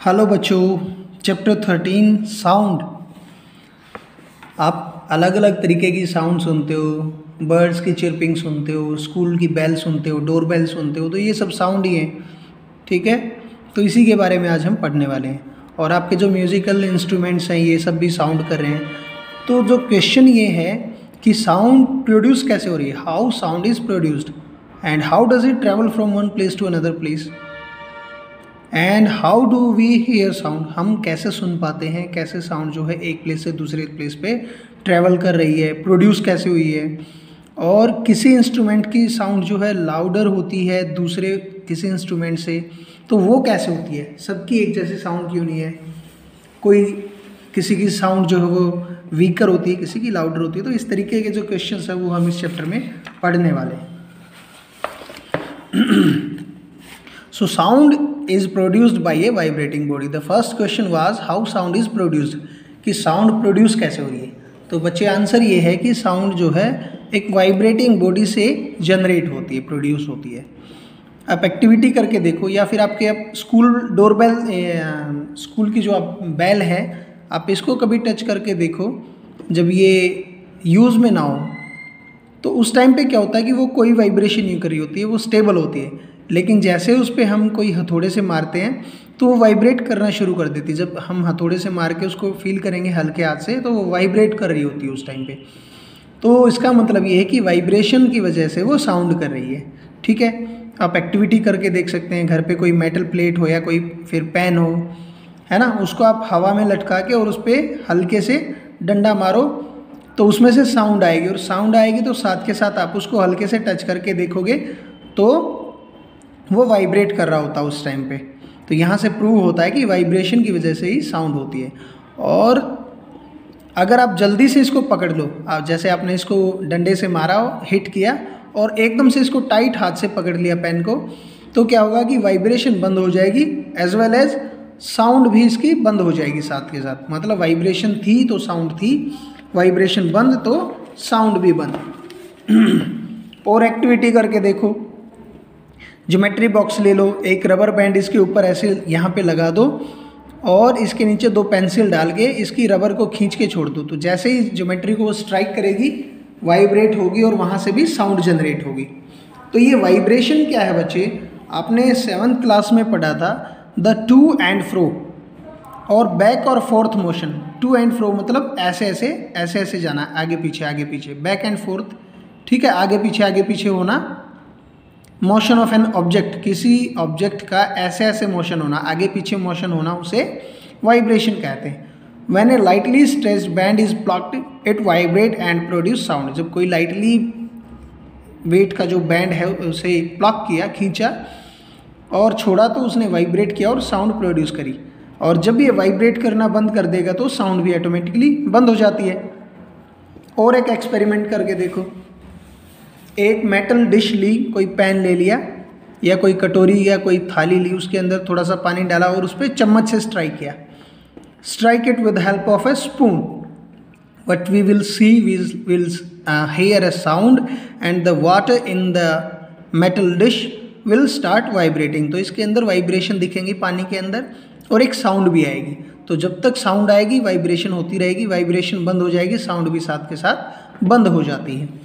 Hello बच्चों, chapter 13 sound. आप अलग अलग तरीके की साउंड सुनते हो, बर्ड्स की चिरपिंग सुनते हो, स्कूल की बेल सुनते हो, डोर बेल सुनते हो, तो ये सब साउंड ही हैं। ठीक है, तो इसी के बारे में आज हम पढ़ने वाले हैं। और आपके जो म्यूज़िकल इंस्ट्रूमेंट्स हैं ये सब भी साउंड कर रहे हैं। तो जो क्वेश्चन ये है कि साउंड प्रोड्यूस कैसे हो रही है, how sound is produced and how does it travel from one place to another place and how do we hear sound. हम कैसे सुन पाते हैं, कैसे साउंड जो है एक प्लेस से दूसरे प्लेस पे ट्रैवल कर रही है, प्रोड्यूस कैसे हुई है। और किसी इंस्ट्रूमेंट की साउंड जो है लाउडर होती है दूसरे किसी इंस्ट्रूमेंट से, तो वो कैसे होती है। सबकी एक जैसी साउंड क्यों नहीं है, कोई किसी की साउंड जो है वो वीकर होती है, किसी की लाउडर होती है। तो इस तरीके के जो क्वेश्चंस है वो हम इस चैप्टर में पढ़ने वाले हैं। So sound is produced by a vibrating body. The first question was how sound is produced, कि साउंड प्रोड्यूस कैसे हो रही है। तो बच्चे आंसर ये है कि साउंड जो है एक वाइब्रेटिंग बॉडी से जनरेट होती है, प्रोड्यूस होती है। आप एक्टिविटी करके देखो, या फिर आपके अब स्कूल डोरबेल, स्कूल की जो आप बेल है, आप इसको कभी टच करके देखो। जब ये यूज़ में ना हो तो उस टाइम पे क्या होता है कि वो कोई वाइब्रेशन नहीं कर रही होती है, वो स्टेबल होती है। लेकिन जैसे उस पर हम कोई हथौड़े से मारते हैं तो वो वाइब्रेट करना शुरू कर देती है। जब हम हथौड़े से मार के उसको फील करेंगे हल्के हाथ से, तो वो वाइब्रेट कर रही होती है उस टाइम पे। तो इसका मतलब ये है कि वाइब्रेशन की वजह से वो साउंड कर रही है। ठीक है, आप एक्टिविटी करके देख सकते हैं। घर पे कोई मेटल प्लेट हो या कोई फिर पेन हो, है ना, उसको आप हवा में लटका के और उस पर हल्के से डंडा मारो तो उसमें से साउंड आएगी। और साउंड आएगी तो साथ के साथ आप उसको हल्के से टच करके देखोगे तो वो वाइब्रेट कर रहा होता है उस टाइम पे। तो यहाँ से प्रूव होता है कि वाइब्रेशन की वजह से ही साउंड होती है। और अगर आप जल्दी से इसको पकड़ लो, आप जैसे आपने इसको डंडे से मारा हो, हिट किया और एकदम से इसको टाइट हाथ से पकड़ लिया पेन को, तो क्या होगा कि वाइब्रेशन बंद हो जाएगी एज वेल एज साउंड भी इसकी बंद हो जाएगी साथ के साथ। मतलब वाइब्रेशन थी तो साउंड थी, वाइब्रेशन बंद तो साउंड भी बंद। और एक्टिविटी करके देखो, ज्योमेट्री बॉक्स ले लो, एक रबर बैंड इसके ऊपर ऐसे यहाँ पे लगा दो और इसके नीचे 2 पेंसिल डाल के इसकी रबर को खींच के छोड़ दो। तो जैसे ही ज्योमेट्री को वो स्ट्राइक करेगी वाइब्रेट होगी और वहाँ से भी साउंड जनरेट होगी। तो ये वाइब्रेशन क्या है बच्चे, आपने 7th क्लास में पढ़ा था, द टू एंड फ्रो और बैक और forth motion. To and fro मतलब ऐसे ऐसे ऐसे ऐसे जाना, आगे पीछे, बैक एंड फोर्थ। ठीक है, आगे पीछे होना। मोशन ऑफ एन ऑब्जेक्ट, किसी ऑब्जेक्ट का ऐसे ऐसे मोशन होना, आगे पीछे मोशन होना, उसे वाइब्रेशन कहते हैं। When A lightly stretched band is plucked it vibrate and produce sound. जब कोई लाइटली वेट का जो बैंड है उसे प्लक किया, खींचा और छोड़ा तो उसने वाइब्रेट किया और साउंड प्रोड्यूस करी। और जब ये वाइब्रेट करना बंद कर देगा तो साउंड भी ऑटोमेटिकली बंद हो जाती है। और एक एक्सपेरिमेंट करके देखो, एक मेटल डिश ली, कोई पैन ले लिया या कोई कटोरी या कोई थाली ली, उसके अंदर थोड़ा सा पानी डाला और उस पर चम्मच से स्ट्राइक किया। Strike it with help of a spoon, what we will see will hear a sound and the water in the metal dish will start vibrating. तो इसके अंदर वाइब्रेशन दिखेंगी पानी के अंदर और एक साउंड भी आएगी। तो जब तक साउंड आएगी वाइब्रेशन होती रहेगी, वाइब्रेशन बंद हो जाएगी, साउंड भी साथ के साथ बंद हो जाती है।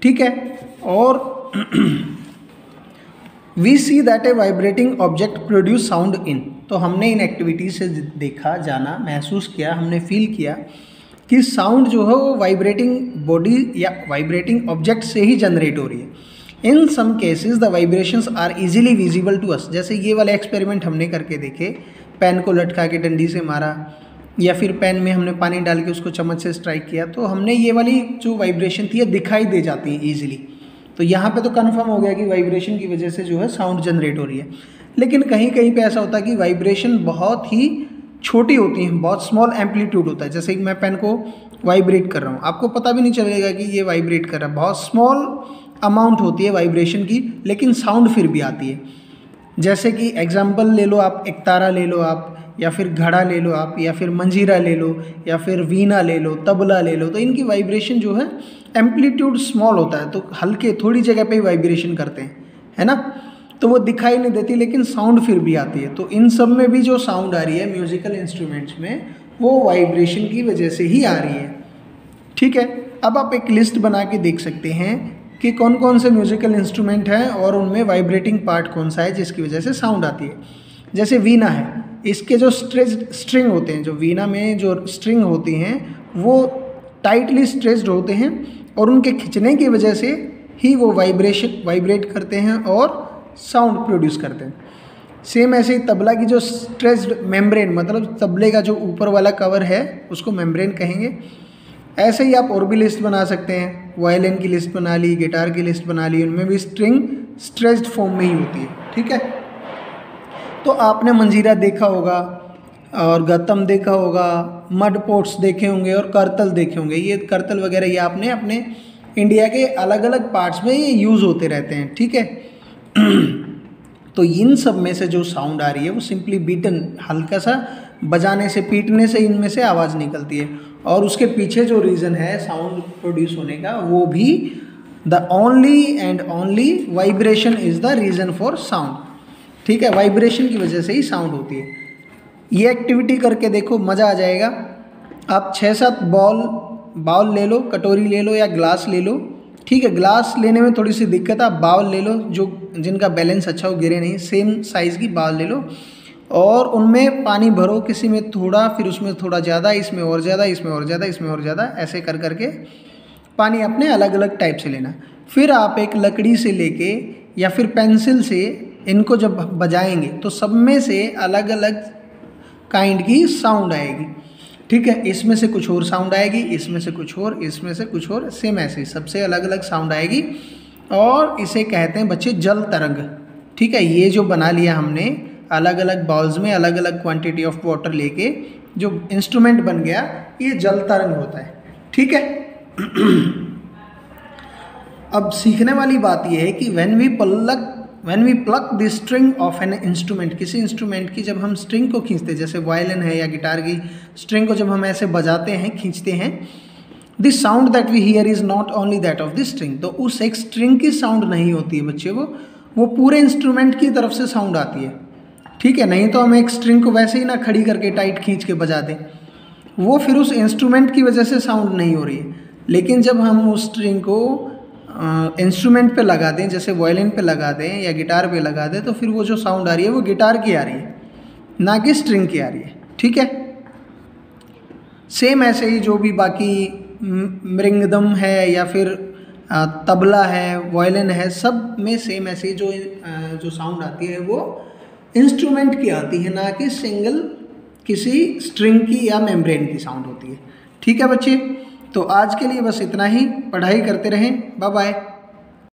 ठीक है, और we see that a vibrating object produce sound in. तो हमने इन एक्टिविटीज से देखा, जाना, महसूस किया, हमने फील किया कि साउंड जो है वो वाइब्रेटिंग बॉडी या वाइब्रेटिंग ऑब्जेक्ट से ही जनरेट हो रही है। In some cases the vibrations are easily visible to us. जैसे ये वाले एक्सपेरिमेंट हमने करके देखे, पेन को लटका के डंडी से मारा या फिर पेन में हमने पानी डाल के उसको चम्मच से स्ट्राइक किया, तो हमने ये वाली जो वाइब्रेशन थी ये दिखाई दे जाती है ईजिली। तो यहाँ पे तो कंफर्म हो गया कि वाइब्रेशन की वजह से जो है साउंड जनरेट हो रही है। लेकिन कहीं कहीं पे ऐसा होता है कि वाइब्रेशन बहुत ही छोटी होती है, बहुत स्मॉल एम्पलीट्यूड होता है। जैसे कि मैं पेन को वाइब्रेट कर रहा हूँ, आपको पता भी नहीं चलेगा कि ये वाइब्रेट कर रहा है। बहुत स्मॉल अमाउंट होती है वाइब्रेशन की, लेकिन साउंड फिर भी आती है। जैसे कि एग्जाम्पल ले लो आप, एक तारा ले लो आप, या फिर घड़ा ले लो आप, या फिर मंजीरा ले लो, या फिर वीणा ले लो, तबला ले लो। तो इनकी वाइब्रेशन जो है एम्पलीट्यूड स्मॉल होता है, तो हल्के थोड़ी जगह पे ही वाइब्रेशन करते हैं, है ना। तो वो दिखाई नहीं देती, लेकिन साउंड फिर भी आती है। तो इन सब में भी जो साउंड आ रही है म्यूजिकल इंस्ट्रूमेंट्स में, वो वाइब्रेशन की वजह से ही आ रही है। ठीक है, अब आप एक लिस्ट बना के देख सकते हैं कि कौन कौन से म्यूजिकल इंस्ट्रूमेंट हैं और उनमें वाइब्रेटिंग पार्ट कौन सा है जिसकी वजह से साउंड आती है। जैसे वीणा है, इसके जो स्ट्रिंग होते हैं, जो वीणा में जो स्ट्रिंग होती हैं वो टाइटली स्ट्रेच्ड होते हैं और उनके खिंचने की वजह से ही वो वाइब्रेट करते हैं और साउंड प्रोड्यूस करते हैं। सेम ऐसे ही तबला की जो स्ट्रेच्ड मेम्ब्रेन, मतलब तबले का जो ऊपर वाला कवर है उसको मेम्ब्रेन कहेंगे। ऐसे ही आप और भी लिस्ट बना सकते हैं, वायलिन की लिस्ट बना ली, गिटार की लिस्ट बना ली, उनमें भी स्ट्रिंग स्ट्रेच्ड फॉर्म में ही होती है। ठीक है, तो आपने मंजीरा देखा होगा और गत्तम देखा होगा, मड पोट्स देखे होंगे और करतल देखे होंगे। ये करतल वगैरह ये आपने अपने इंडिया के अलग अलग पार्ट्स में ये यूज़ होते रहते हैं। ठीक है, तो इन सब में से जो साउंड आ रही है वो सिंपली बीटन, हल्का सा बजाने से, पीटने से इनमें से आवाज़ निकलती है। और उसके पीछे जो रीज़न है साउंड प्रोड्यूस होने का, वो भी the only and only vibration is the reason for sound. ठीक है, वाइब्रेशन की वजह से ही साउंड होती है। ये एक्टिविटी करके देखो, मज़ा आ जाएगा। आप 6-7 बाउल ले लो, कटोरी ले लो या ग्लास ले लो। ठीक है, ग्लास लेने में थोड़ी सी दिक्कत है, आप बाउल ले लो जो जिनका बैलेंस अच्छा हो, गिरे नहीं, सेम साइज़ की बाउल ले लो और उनमें पानी भरो, किसी में थोड़ा, फिर उसमें थोड़ा ज़्यादा, इसमें और ज़्यादा, इसमें और ज़्यादा, इसमें और ज़्यादा, ऐसे कर करके पानी अपने अलग अलग टाइप से लेना। फिर आप एक लकड़ी से लेके या फिर पेंसिल से इनको जब बजाएंगे तो सब में से अलग अलग काइंड की साउंड आएगी। ठीक है, इसमें से कुछ और साउंड आएगी, इसमें से कुछ और, इसमें से कुछ और, सेम ऐसे सबसे अलग अलग साउंड आएगी और इसे कहते हैं बच्चे जल तरंग। ठीक है, ये जो बना लिया हमने अलग अलग बाउल्स में अलग अलग क्वांटिटी ऑफ वाटर लेके जो इंस्ट्रूमेंट बन गया, ये जल तरंग होता है। ठीक है, अब सीखने वाली बात यह है कि when we pluck the string of an instrument, किसी इंस्ट्रूमेंट की जब हम स्ट्रिंग को खींचते हैं, जैसे वायलिन है या गिटार की स्ट्रिंग को जब हम ऐसे बजाते हैं, खींचते हैं, the sound that we hear is not only that of the string. तो उस एक स्ट्रिंग की साउंड नहीं होती है बच्चे, वो पूरे इंस्ट्रूमेंट की तरफ से साउंड आती है। ठीक है, नहीं तो हम एक स्ट्रिंग को वैसे ही ना खड़ी करके टाइट खींच के बजा दें, वो फिर उस इंस्ट्रूमेंट की वजह से साउंड नहीं हो रही है। लेकिन जब हम उस स्ट्रिंग को इंस्ट्रूमेंट पे लगा दें, जैसे वायलिन पे लगा दें या गिटार पे लगा दें, तो फिर वो जो साउंड आ रही है वो गिटार की आ रही है, ना कि स्ट्रिंग की आ रही है। ठीक है, सेम ऐसे ही जो भी बाकी मृंगदम है या फिर तबला है, वायलिन है, सब में सेम ऐसे ही जो साउंड आती है वो इंस्ट्रूमेंट की आती है, ना कि सिंगल किसी स्ट्रिंग की या मेम्ब्रेन की साउंड होती है। ठीक है बच्चे, तो आज के लिए बस इतना ही, पढ़ाई करते रहें, बाय बाय।